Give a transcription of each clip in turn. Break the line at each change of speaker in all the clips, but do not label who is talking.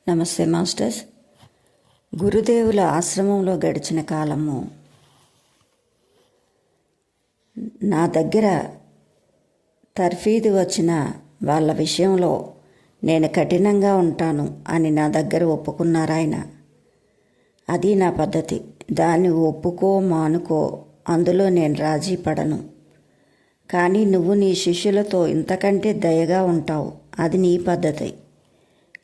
నమస్తే మాస్టర్స్. గురుదేవుల ఆశ్రమంలో గడిచిన కాలము నా దగ్గర తర్ఫీదు వచ్చిన వాళ్ళ విషయంలో నేను కఠినంగా ఉంటాను అని నా దగ్గర ఒప్పుకున్నారు ఆయన. అది నా పద్ధతి. దాన్ని ఒప్పుకో మానుకో, అందులో నేను రాజీ పడను. కానీ నువ్వు నీ శిష్యులతో ఇంతకంటే దయగా ఉంటావు, అది నీ పద్ధతి.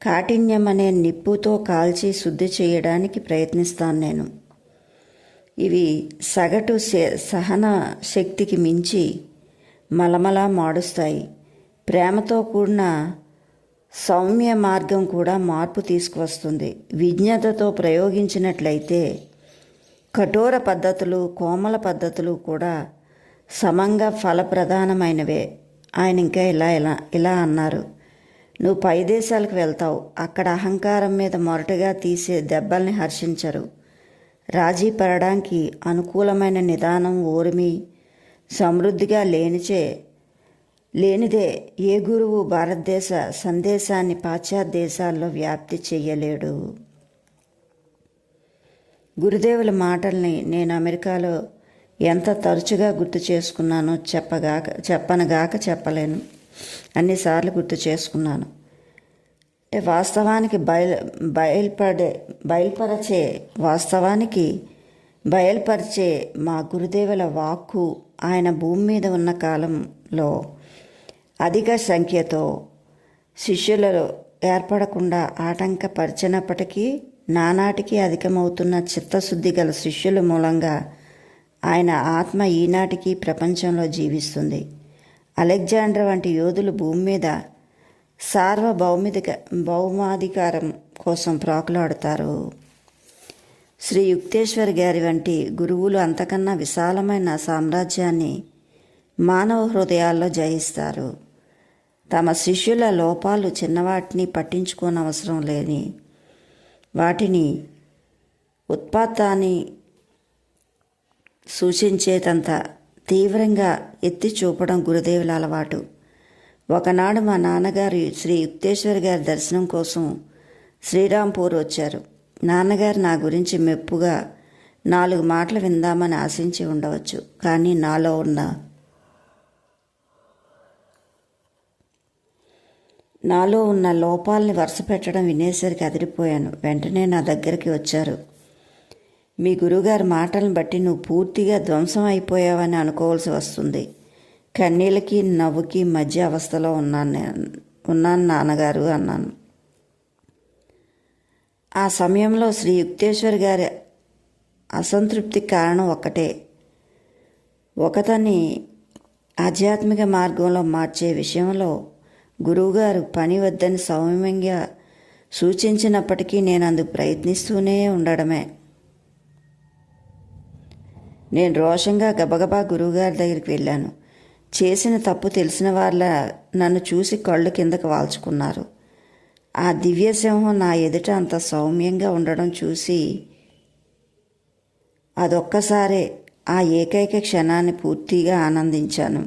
కాఠిన్యం అనే నిప్పుతో కాల్చి శుద్ధి చేయడానికి ప్రయత్నిస్తాను నేను. ఇవి సగటు సహన శక్తికి మించి మలమలా మాడుస్తాయి. ప్రేమతో కూడిన సౌమ్య మార్గం కూడా మార్పు తీసుకువస్తుంది. విజ్ఞతతో ప్రయోగించినట్లయితే కఠోర పద్ధతులు, కోమల పద్ధతులు కూడా సమంగా ఫలప్రధానమైనవే. ఆయన ఇంకా ఇలా అన్నారు, నువ్వు పై దేశాలకు వెళ్తావు, అక్కడ అహంకారం మీద మొరటుగా తీసే దెబ్బల్ని హర్షించరు. రాజీ పడడానికి అనుకూలమైన నిదానం, ఓర్మి సమృద్ధిగా లేనిదే ఏ గురువు భారతదేశ సందేశాన్ని పాశ్చాత్య దేశాల్లో వ్యాప్తి చెయ్యలేడు. గురుదేవుల మాటల్ని నేను అమెరికాలో ఎంత తరచుగా గుర్తు చేసుకున్నానో చెప్పనగాక చెప్పలేను. అన్నిసార్లు గుర్తు చేసుకున్నాను. అంటే వాస్తవానికి బయలుపరిచే మా గురుదేవుల వాక్కు ఆయన భూమి మీద ఉన్న కాలంలో అధిక సంఖ్యతో శిష్యులలో ఏర్పడకుండా ఆటంకపరిచినప్పటికీ నానాటికి అధికమవుతున్న చిత్తశుద్ధి గల శిష్యుల మూలంగా ఆయన ఆత్మ ఈనాటికి ప్రపంచంలో జీవిస్తుంది. అలెగ్జాండర్ వంటి యోధులు భూమి మీద భౌమాధికారం కోసం ప్రాకులాడుతారు. శ్రీ యుక్తేశ్వర్ గారి వంటి గురువులు అంతకన్నా విశాలమైన సామ్రాజ్యాన్ని మానవ హృదయాల్లో జయిస్తారు. తమ శిష్యుల లోపాలు చిన్నవాటిని పట్టించుకోనవసరం లేని వాటిని ఉత్పాతాన్ని సూచించేటంత తీవ్రంగా ఎత్తి చూపడం గురుదేవుల అలవాటు. ఒకనాడు మా నాన్నగారు శ్రీ యుక్తేశ్వర్ గారి దర్శనం కోసం శ్రీరాంపూర్ వచ్చారు. నాన్నగారు నా గురించి మెప్పుగా 4 మాటలు విందామని ఆశించి ఉండవచ్చు. కానీ నాలో ఉన్న లోపాలని వరుస పెట్టడం వినేసరికి అదిరిపోయాను. వెంటనే నా దగ్గరికి వచ్చారు. మీ గురువుగారి మాటలను బట్టి నువ్వు పూర్తిగా ధ్వంసం అయిపోయావని అనుకోవాల్సి వస్తుంది. కన్నీళ్ళకి నవ్వుకి మధ్య అవస్థలో ఉన్నాను నాన్నగారు అన్నాను. ఆ సమయంలో శ్రీ యుక్తేశ్వర్ గారి అసంతృప్తికి కారణం ఒక్కటే. ఒకతని ఆధ్యాత్మిక మార్గంలో మార్చే విషయంలో గురువుగారు పని వద్దని సౌమ్యంగా సూచించినప్పటికీ నేను అందుకు ప్రయత్నిస్తూనే ఉండడమే. నేను రోషంగా గబగబా గురువుగారి దగ్గరికి వెళ్ళాను. చేసిన తప్పు తెలిసిన వాళ్ళ నన్ను చూసి కళ్ళు కిందకు వాల్చుకున్నారు. ఆ దివ్యసింహం నా ఎదుట అంత సౌమ్యంగా ఉండడం చూసి అదొక్కసారే ఆ ఏకైక క్షణాన్ని పూర్తిగా ఆనందించాను.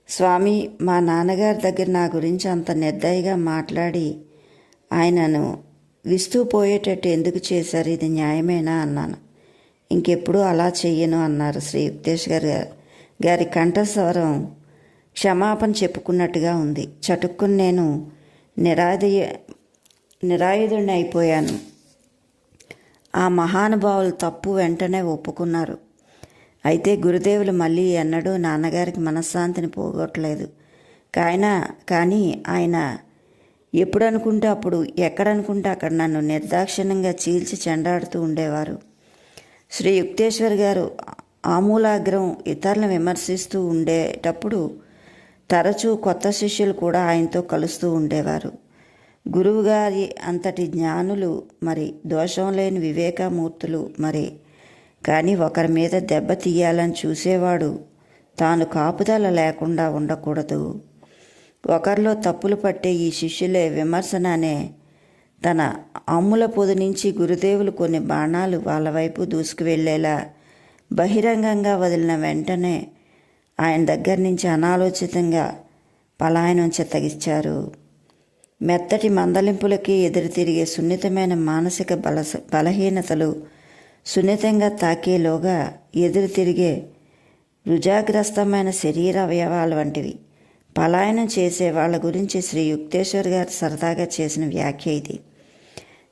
స్వామి, మా నాన్నగారి దగ్గర నా గురించి అంత నిర్దయగా మాట్లాడి ఆయనను విస్తూ పోయేటట్టు ఎందుకు చేశారు? ఇది న్యాయమేనా అన్నాను. ఇంకెప్పుడు అలా చెయ్యను అన్నారు. శ్రీ యుక్తేశ్వర్ గారి కంఠస్వరం క్షమాపణ చెప్పుకున్నట్టుగా ఉంది. చటుక్కుని నేను నిరాయుధుడిని అయిపోయాను. ఆ మహానుభావులు తప్పు వెంటనే ఒప్పుకున్నారు. అయితే గురుదేవులు మళ్ళీ ఎన్నడూ నాన్నగారికి మనశ్శాంతిని పోగొట్టలేదు. కానీ ఆయన ఎప్పుడు అనుకుంటే అప్పుడు, ఎక్కడనుకుంటే అక్కడ నన్ను నిర్దాక్షిణ్యంగా చీల్చి చెండాడుతూ ఉండేవారు. శ్రీ యుక్తేశ్వర్ గారు ఆమూలాగ్రం ఇతరులను విమర్శిస్తూ ఉండేటప్పుడు తరచూ కొత్త శిష్యులు కూడా ఆయనతో కలుస్తూ ఉండేవారు. గురువుగారి అంతటి జ్ఞానులు మరి, దోషం లేని వివేకమూర్తులు మరి, కానీ ఒకరి మీద దెబ్బ తీయాలని చూసేవాడు తాను కాపుదల లేకుండా ఉండకూడదు. ఒకరిలో తప్పులు పట్టే ఈ శిష్యులే విమర్శన అనే తన అమ్ముల పొది నుంచి గురుదేవులు కొన్ని బాణాలు వాళ్ళ వైపు దూసుకు వెళ్ళేలా బహిరంగంగా వదిలిన వెంటనే ఆయన దగ్గర నుంచి అనాలోచితంగా పలాయనం చెత్తగిచ్చారు. మెత్తటి మందలింపులకి ఎదురు తిరిగే సున్నితమైన మానసిక బలహీనతలు సున్నితంగా తాకేలోగా ఎదురు తిరిగే రుజాగ్రస్తమైన శరీర అవయవాలు వంటివి. పలాయనం చేసే వాళ్ళ గురించి శ్రీ యుక్తేశ్వర్ గారు సరదాగా చేసిన వ్యాఖ్య ఇది.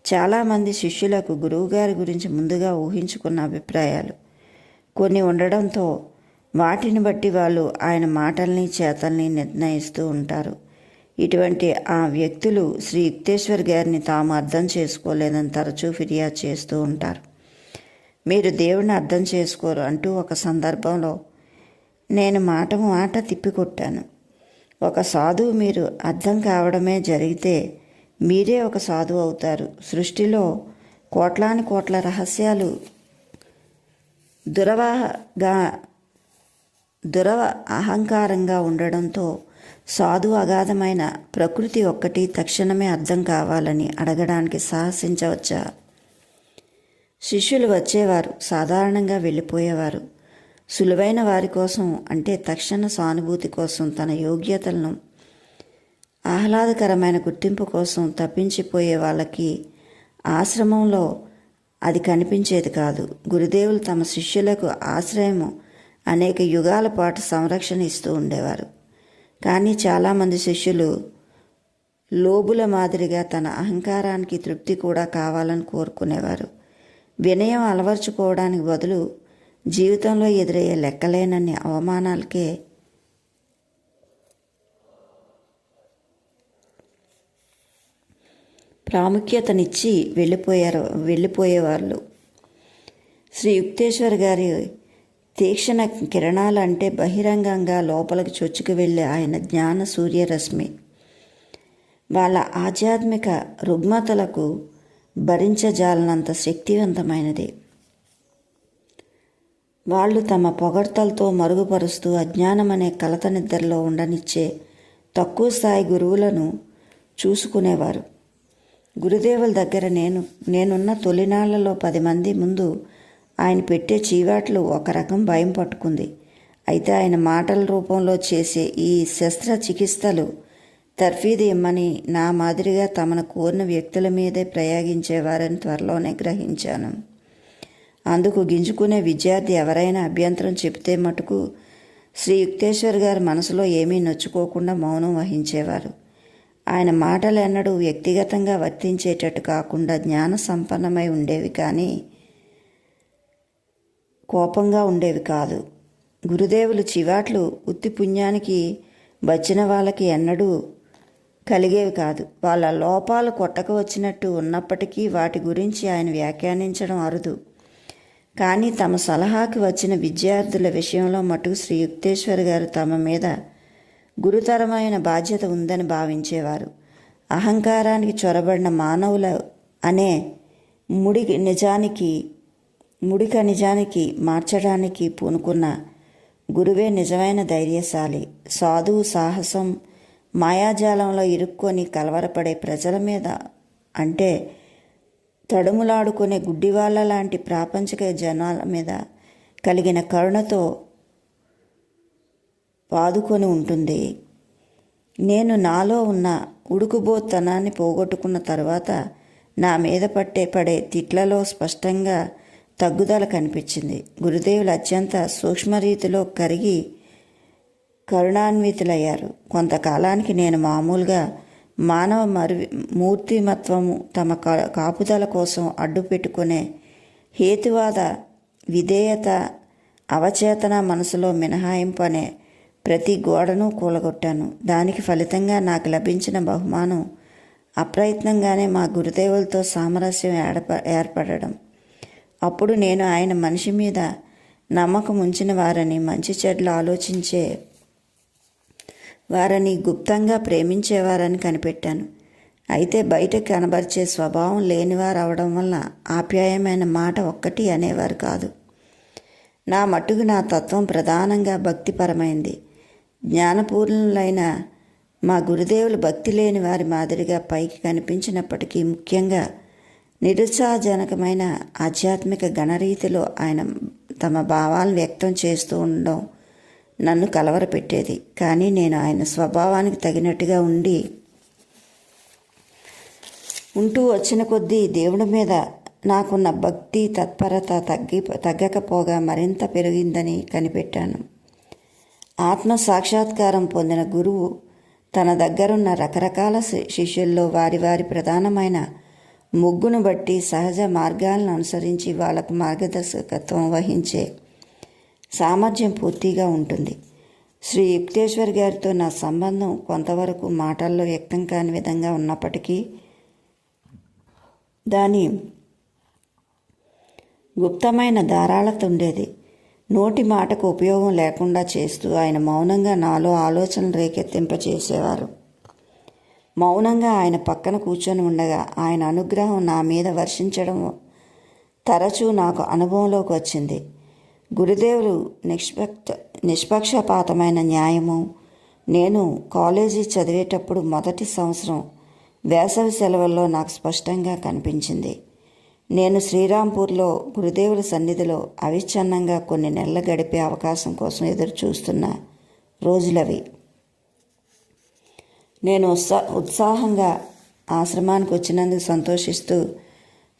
చాలామంది శిష్యులకు గురువుగారి గురించి ముందుగా ఊహించుకున్న అభిప్రాయాలు కొన్ని ఉండడంతో వాటిని బట్టి వాళ్ళు ఆయన మాటల్ని చేతల్ని నిర్ణయిస్తూ ఉంటారు. ఇటువంటి ఆ వ్యక్తులు శ్రీ యుక్తేశ్వర్ గారిని తాము అర్థం చేసుకోలేదని తరచూ ఫిర్యాదు చేస్తూ ఉంటారు. మీరు దేవుణ్ణి అర్థం చేసుకోరు అంటూ ఒక సందర్భంలో నేను మాట తిప్పికొట్టాను. ఒక సాధువు మీరు అర్థం కావడమే జరిగితే మీరే ఒక సాధువు అవుతారు. సృష్టిలో కోట్లాని కోట్ల రహస్యాలు దురవ అహంకారంగా ఉండడంతో సాధు అగాధమైన ప్రకృతి ఒక్కటి తక్షణమే అర్థం కావాలని అడగడానికి సాహసించవచ్చా? శిష్యులు వచ్చేవారు, సాధారణంగా వెళ్ళిపోయేవారు. సులువైన వారి కోసం, అంటే తక్షణ సానుభూతి కోసం, తన యోగ్యతలను ఆహ్లాదకరమైన గుర్తింపు కోసం తప్పించిపోయే వాళ్ళకి ఆశ్రమంలో అది కనిపించేది కాదు. గురుదేవులు తమ శిష్యులకు ఆశ్రయము అనేక యుగాల పాటు సంరక్షణ ఇస్తూ ఉండేవారు. కానీ చాలామంది శిష్యులు లోబుల మాదిరిగా తన అహంకారానికి తృప్తి కూడా కావాలని కోరుకునేవారు. వినయం అలవర్చుకోవడానికి బదులు జీవితంలో ఎదురయ్యే లెక్కలేనన్ని అవమానాలకే ప్రాముఖ్యతనిచ్చి వెళ్ళిపోయేవాళ్ళు. శ్రీ యుక్తేశ్వర్ గారి తీక్షణ కిరణాలు అంటే బహిరంగంగా లోపలికి చొచ్చుకు వెళ్ళే ఆయన జ్ఞాన సూర్యరశ్మి వాళ్ళ ఆధ్యాత్మిక రుగ్మతలకు భరించజాలనంత శక్తివంతమైనది. వాళ్ళు తమ పొగడ్తలతో మరుగుపరుస్తూ అజ్ఞానం అనే కలత నిద్రలో ఉండనిచ్చే తక్కువ స్థాయి గురువులను చూసుకునేవారు. గురుదేవుల దగ్గర నేనున్న తొలినాళ్లలో 10 మంది ముందు ఆయన పెట్టే చీవాట్లు ఒక రకం భయం పట్టుకుంది. అయితే ఆయన మాటల రూపంలో చేసే ఈ శస్త్రచికిత్సలు తర్ఫీదు ఇమ్మని నా మాదిరిగా తమను కోరిన వ్యక్తుల మీదే ప్రయోగించేవారని త్వరలోనే గ్రహించాను. అందుకు గింజుకునే విద్యార్థి ఎవరైనా అభ్యంతరం చెబితే మటుకు శ్రీ యుక్తేశ్వర్ గారు మనసులో ఏమీ నొచ్చుకోకుండా మౌనం వహించేవారు. ఆయన మాటలు ఎన్నడూ వ్యక్తిగతంగా వర్తించేటట్టు కాకుండా జ్ఞాన సంపన్నమై ఉండేవి, కానీ కోపంగా ఉండేవి కాదు. గురుదేవులు చివాట్లు ఉత్తి పుణ్యానికి వచ్చిన వాళ్ళకి ఎన్నడూ కలిగేవి కాదు. వాళ్ళ లోపాలు కొట్టక వచ్చినట్టు ఉన్నప్పటికీ వాటి గురించి ఆయన వ్యాఖ్యానించడం అరుదు. కానీ తమ సలహాకి వచ్చిన విద్యార్థుల విషయంలో మటుకు శ్రీ యుక్తేశ్వర్ గారు తమ మీద గురుతరమైన బాధ్యత ఉందని భావించేవారు. అహంకారానికి చొరబడిన మానవుల అనే ముడిక నిజానికి మార్చడానికి పూనుకున్న గురువే నిజమైన ధైర్యశాలి. సాధువు సాహసం మాయాజాలంలో ఇరుక్కొని కలవరపడే ప్రజల మీద, అంటే తడుములాడుకునే గుడ్డివాళ్ళ లాంటి ప్రాపంచిక జనాల మీద కలిగిన కరుణతో పాదుకొని ఉంటుంది. నేను నాలో ఉన్న ఉడుకుబోతనాన్ని పోగొట్టుకున్న తర్వాత నా మీద పడే తిట్లలో స్పష్టంగా తగ్గుదల కనిపించింది. గురుదేవులు అత్యంత సూక్ష్మరీతిలో కరిగి కరుణాన్వితులయ్యారు. కొంతకాలానికి నేను మామూలుగా మానవ మూర్తిమత్వము తమ కాపుదల కోసం అడ్డు పెట్టుకునే హేతువాద విధేయత అవచేతన మనసులో మినహాయింపు అనే ప్రతి గోడను కూలగొట్టాను. దానికి ఫలితంగా నాకు లభించిన బహుమానం అప్రయత్నంగానే మా గురుదేవులతో సామరస్యం ఏర్పడడం. అప్పుడు నేను ఆయన మనిషి మీద నమ్మకం ఉంచిన వారని, మంచి చెడ్లు ఆలోచించే వారని, గుప్తంగా ప్రేమించేవారని కనిపెట్టాను. అయితే బయటకు కనబరిచే స్వభావం లేనివారు అవడం వల్ల ఆప్యాయమైన మాట ఒక్కటి అనేవారు కాదు. నా మట్టుకు నా తత్వం ప్రధానంగా భక్తిపరమైంది. జ్ఞానపూర్ణులైన మా గురుదేవులు భక్తి లేని వారి మాదిరిగా పైకి కనిపించినప్పటికీ ముఖ్యంగా నిరుత్సాహజనకమైన ఆధ్యాత్మిక గణరీతిలో ఆయన తమ భావాలను వ్యక్తం చేస్తూ ఉండడం నన్ను కలవరపెట్టేది. కానీ నేను ఆయన స్వభావానికి తగినట్టుగా ఉండి ఉంటూ వచ్చిన కొద్దీ దేవుడి మీద నాకున్న భక్తి తత్పరత తగ్గకపోగా మరింత పెరిగిందని కనిపెట్టాను. ఆత్మ సాక్షాత్కారం పొందిన గురువు తన దగ్గరున్న రకరకాల శిష్యుల్లో వారి వారి ప్రధానమైన ముగ్గును బట్టి సహజ మార్గాలను అనుసరించి వాళ్లకు మార్గదర్శకత్వం వహించే సామర్థ్యం పూర్తిగా ఉంటుంది. శ్రీ యుక్తేశ్వర్ గారితో నా సంబంధం కొంతవరకు మాటల్లో వ్యక్తం కాని విధంగా ఉన్నప్పటికీ దాని గుప్తమైన ధారాళత ఉండేది. నోటి మాటకు ఉపయోగం లేకుండా చేస్తూ ఆయన మౌనంగా నాలో ఆలోచనలు రేకెత్తింపచేసేవారు. మౌనంగా ఆయన పక్కన కూర్చొని ఉండగా ఆయన అనుగ్రహం నా మీద వర్షించడం తరచూ నాకు అనుభవంలోకి వచ్చింది. గురుదేవులు నిష్పక్షపాతమైన న్యాయము. నేను కాలేజీ చదివేటప్పుడు మొదటి సంవత్సరం వేసవి సెలవుల్లో నాకు స్పష్టంగా కనిపించింది. నేను శ్రీరాంపూర్లో గురుదేవుల సన్నిధిలో అవిచ్ఛిన్నంగా కొన్ని నెలలు గడిపే అవకాశం కోసం ఎదురు చూస్తున్న రోజులవి. నేను ఉత్సాహంగా ఆశ్రమానికి వచ్చినందుకు సంతోషిస్తూ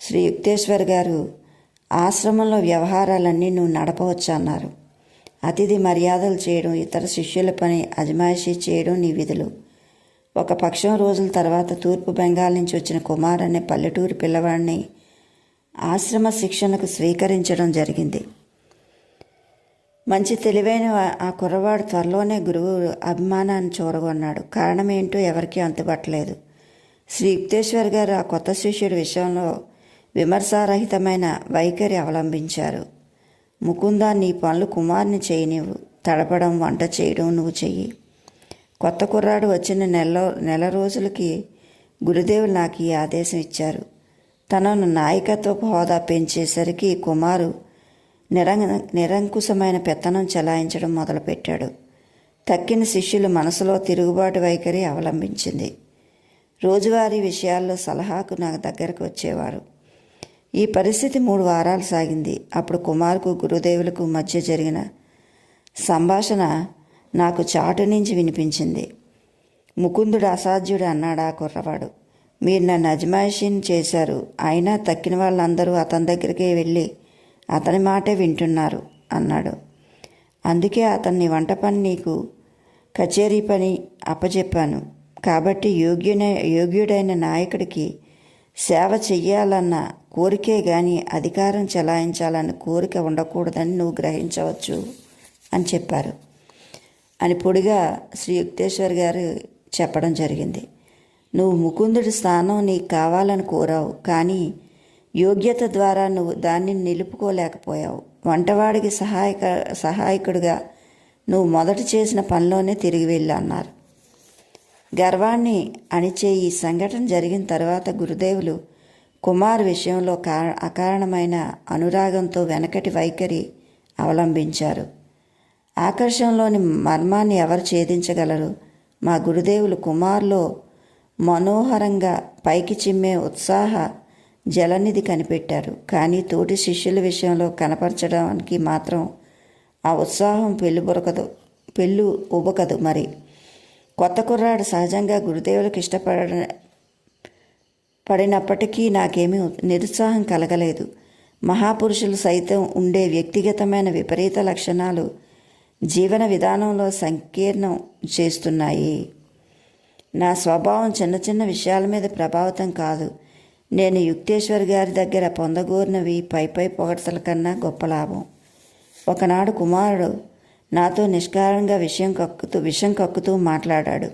శ్రీ యుక్తేశ్వర్ గారు, ఆశ్రమంలో వ్యవహారాలన్నీ నువ్వు నడపవచ్చు అన్నారు. అతిథి మర్యాదలు చేయడం, ఇతర శిష్యుల పని అజమాయిషీ చేయడం నీ విధులు. ఒక పక్షం రోజుల తర్వాత తూర్పు బెంగాల్ నుంచి వచ్చిన కుమార్ అనే పల్లెటూరు పిల్లవాడిని ఆశ్రమ శిక్షణకు స్వీకరించడం జరిగింది. మంచి తెలివైన ఆ కుర్రవాడు త్వరలోనే గురువు అభిమానాన్ని చూరగొన్నాడు. కారణం ఏంటో ఎవరికీ అంతుపట్టలేదు. శ్రీ యుక్తేశ్వర్ గారు ఆ కొత్త శిష్యుడి విషయంలో విమర్శారహితమైన వైఖరి అవలంబించారు. ముకుంద, నీ పనులు కుమార్ని చేయనివ్వు. తడపడం, వంట చేయడం నువ్వు చెయ్యి. కొత్త కుర్రాడు వచ్చిన నెల రోజులకి గురుదేవులు నాకు ఈ ఆదేశం ఇచ్చారు. తనను నాయకత్వపు హోదా పెంచేసరికి కుమారు నిరంకుశమైన పెత్తనం చెలాయించడం మొదలుపెట్టాడు. తక్కిన శిష్యులు మనసులో తిరుగుబాటు వైఖరి అవలంబించింది. రోజువారీ విషయాల్లో సలహాకు నా దగ్గరకు వచ్చేవారు. ఈ పరిస్థితి 3 వారాలు సాగింది. అప్పుడు కుమార్కు గురుదేవులకు మధ్య జరిగిన సంభాషణ నాకు చాటు నుంచి వినిపించింది. ముకుందుడు అసాధ్యుడు అన్నాడు ఆ కుర్రవాడు. మీరు నన్ను అజమాయిషీని చేశారు. అయినా తక్కిన వాళ్ళందరూ అతని దగ్గరికే వెళ్ళి అతని మాటే వింటున్నారు అన్నాడు. అందుకే అతన్ని వంట పని, నీకు కచేరీ పని అప్పచెప్పాను. కాబట్టి యోగ్యుడైన నాయకుడికి సేవ చెయ్యాలన్న కోరికే గాని అధికారం చెలాయించాలన్న కోరిక ఉండకూడదని నువ్వు గ్రహించవచ్చు అని చెప్పారు అని పొడిగా శ్రీ యుక్తేశ్వర్ గారు చెప్పడం జరిగింది. నువ్వు ముకుందుడి స్థానం నీకు కావాలని కోరావు, కానీ యోగ్యత ద్వారా నువ్వు దాన్ని నిలుపుకోలేకపోయావు. వంటవాడికి సహాయకుడిగా నువ్వు మొదట చేసిన పనిలోనే తిరిగి వెళ్ళి అన్నారు. గర్వాన్ని అణిచే ఈ సంఘటన జరిగిన తర్వాత గురుదేవులు కుమార్ విషయంలో అకారణమైన అనురాగంతో వెనకటి వైఖరి అవలంబించారు. ఆకర్షణలోని మర్మాన్ని ఎవరు ఛేదించగలరు? మా గురుదేవులు కుమార్లో మనోహరంగా పైకి చిమ్మే ఉత్సాహ జలనిధి కనిపెట్టారు. కానీ తోటి శిష్యుల విషయంలో కనపరచడానికి మాత్రం ఆ ఉత్సాహం పెళ్ళు ఉబకదు. మరి కొత్త కుర్రాడు సహజంగా గురుదేవులకు పడినప్పటికీ నాకేమీ నిరుత్సాహం కలగలేదు. మహాపురుషులు సైతం ఉండే వ్యక్తిగతమైన విపరీత లక్షణాలు జీవన విధానంలో సంకీర్ణం చేస్తున్నాయి. నా స్వభావం చిన్న చిన్న విషయాల మీద ప్రభావితం కాదు. నేను యుక్తేశ్వర్ గారి దగ్గర పొందగోరినవి పై పొగడ్తల కన్నా గొప్ప లాభం. ఒకనాడు కుమారుడు నాతో నిష్కారణంగా విషం కక్కుతూ మాట్లాడాడు.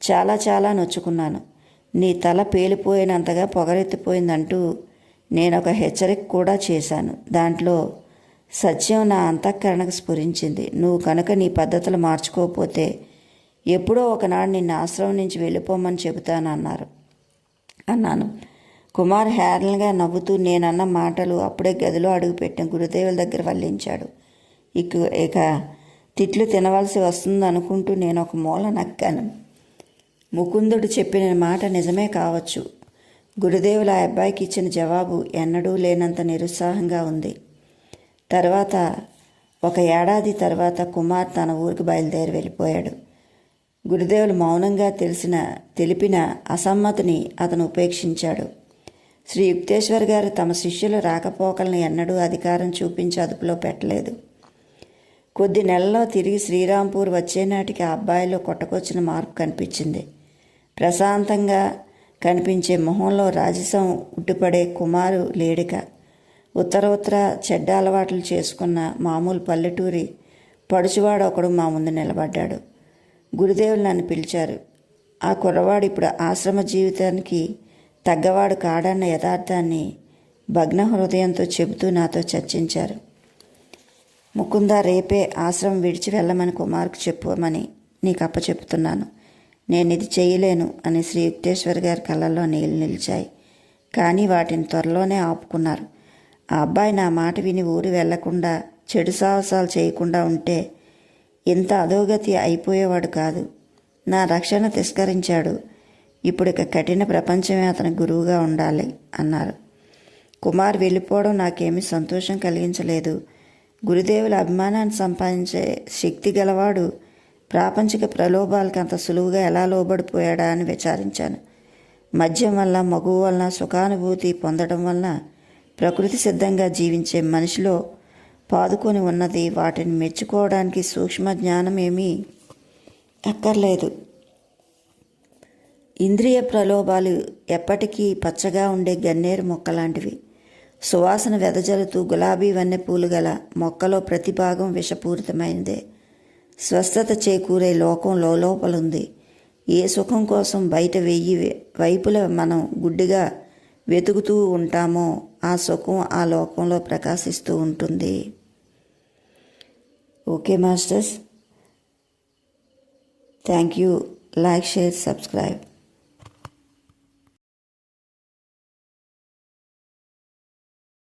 చాలా నొచ్చుకున్నాను. నీ తల పేలిపోయినంతగా పొగరెత్తిపోయిందంటూ నేను ఒక హెచ్చరిక కూడా చేశాను. దాంట్లో సత్యం నా అంతఃకరణకు స్ఫురించింది. నువ్వు కనుక నీ పద్ధతులు మార్చుకోకపోతే ఎప్పుడో ఒకనాడు నిన్ను ఆశ్రమం నుంచి వెళ్ళిపోమని అన్నాను. కుమార్ హేళనగా నవ్వుతూ నేనన్న మాటలు అప్పుడే గదిలో అడుగుపెట్టిన గురుదేవుల దగ్గర వల్లించాడు. ఇక తిట్లు తినవలసి వస్తుంది అనుకుంటూ నేను ఒక మూల నక్కాను. ముకుందుడు చెప్పిన మాట నిజమే కావచ్చు. గురుదేవుల ఆ అబ్బాయికి ఇచ్చిన జవాబు ఎన్నడూ లేనంత నిరుత్సాహంగా ఉంది. తర్వాత 1 ఏడాది తర్వాత కుమార్ తన ఊరికి బయలుదేరి వెళ్ళిపోయాడు. గురుదేవులు మౌనంగా తెలిపిన అసమ్మతిని అతను ఉపేక్షించాడు. శ్రీ యుక్తేశ్వర్ గారు తమ శిష్యుల రాకపోకలను ఎన్నడూ అధికారం చూపించి అదుపులో పెట్టలేదు. కొద్ది నెలల్లో తిరిగి శ్రీరాంపూర్ వచ్చే నాటికి ఆ అబ్బాయిలో కొట్టకొచ్చిన మార్పు కనిపించింది. ప్రశాంతంగా కనిపించే మొహంలో రాజసం ఉట్టిపడే కుమారు లేడిక. ఉత్తర చెడ్డ అలవాట్లు చేసుకున్న మామూలు పల్లెటూరి పడుచువాడు ఒకడు మా ముందు నిలబడ్డాడు. గురుదేవులు నన్ను పిలిచారు. ఆ కుర్రవాడు ఇప్పుడు ఆశ్రమ జీవితానికి తగ్గవాడు కాడన్న యథార్థాన్ని భగ్న హృదయంతో చెబుతూ నాతో చర్చించారు. ముకుంద, రేపే ఆశ్రమం విడిచి వెళ్ళమని కుమార్కు చెప్పమని నీకు అప్పచెప్తున్నాను. నేను ఇది చేయలేను అని శ్రీ యుక్తేశ్వర్ గారి కళ్ళల్లో నీళ్ళు నిలిచాయి. కానీ వాటిని త్వరలోనే ఆపుకున్నారు. ఆ అబ్బాయి నా మాట విని ఊరు వెళ్లకుండా చెడు సాహసాలు చేయకుండా ఉంటే ఇంత అధోగతి అయిపోయేవాడు కాదు. నా రక్షణ తిరస్కరించాడు. ఇప్పుడు ఇక కఠిన ప్రపంచమే అతని గురువుగా ఉండాలి అన్నారు. కుమార్ వెళ్ళిపోవడం నాకేమీ సంతోషం కలిగించలేదు. గురుదేవుల అభిమానాన్ని సంపాదించే శక్తి గలవాడు ప్రాపంచిక ప్రలోభాలకు అంత సులువుగా ఎలా లోబడిపోయాడా అని విచారించాను. మద్యం వల్ల, మగువ వలన సుఖానుభూతి పొందడం వలన ప్రకృతి సిద్ధంగా జీవించే మనిషిలో పాదుకొని ఉన్నది. వాటిని మెచ్చుకోవడానికి సూక్ష్మ జ్ఞానం ఏమీ అక్కర్లేదు. ఇంద్రియ ప్రలోభాలు ఎప్పటికీ పచ్చగా ఉండే గన్నేరు మొక్కలాంటివి. సువాసన వెదజల్లుతూ గులాబీ వన్నె పూలు గల మొక్కలో ప్రతి భాగం విషపూరితమైనదే. స్వస్థత చేకూరే లోకం లోపలుంది. ఏ సుఖం కోసం బయట 1000 వైపుల మనం గుడ్డిగా వెతుకుతూ ఉంటామో ఆ సుఖం ఆ లోకంలో ప్రకాశిస్తూ ఉంటుంది. Okay masters, thank you. Like, share, subscribe.